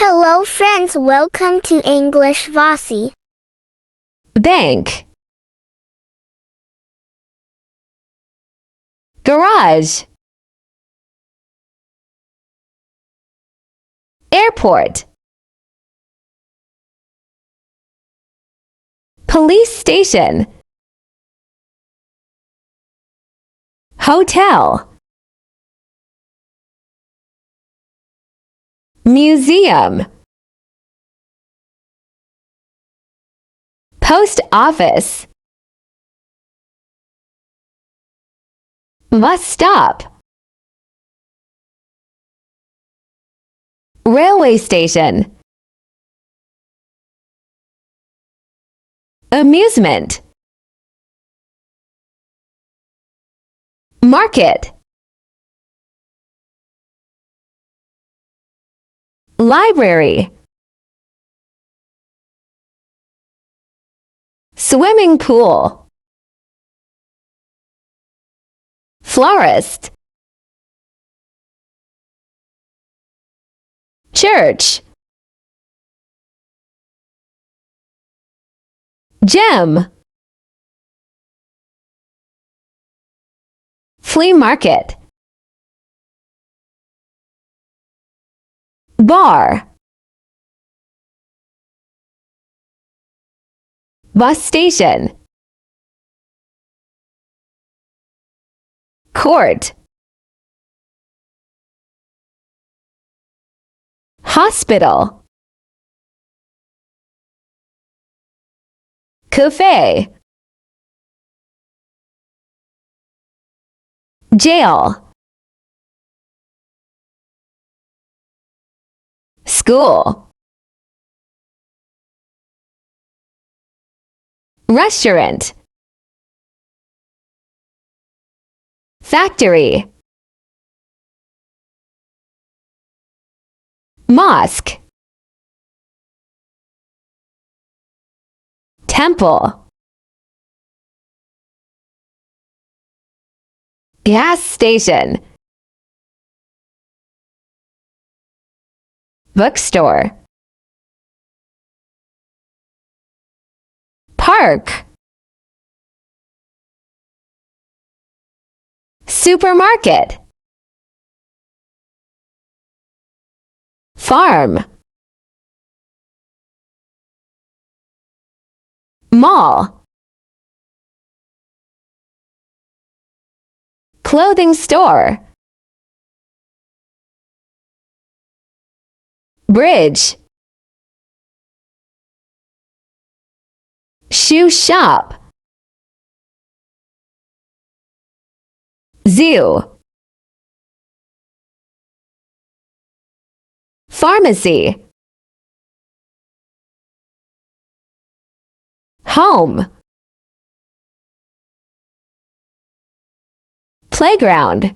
Hello friends, welcome to English Vaathi. Bank, garage, airport, police station, hotel, museum, post office, bus stop, railway station, amusement, market, library, swimming pool, florist, church, gym, flea market, bar, bus station, court, hospital, cafe, jail, school, restaurant, factory, mosque, temple, gas station, bookstore, park, supermarket, farm, mall, clothing store, bridge, shoe shop, zoo, pharmacy, home, playground,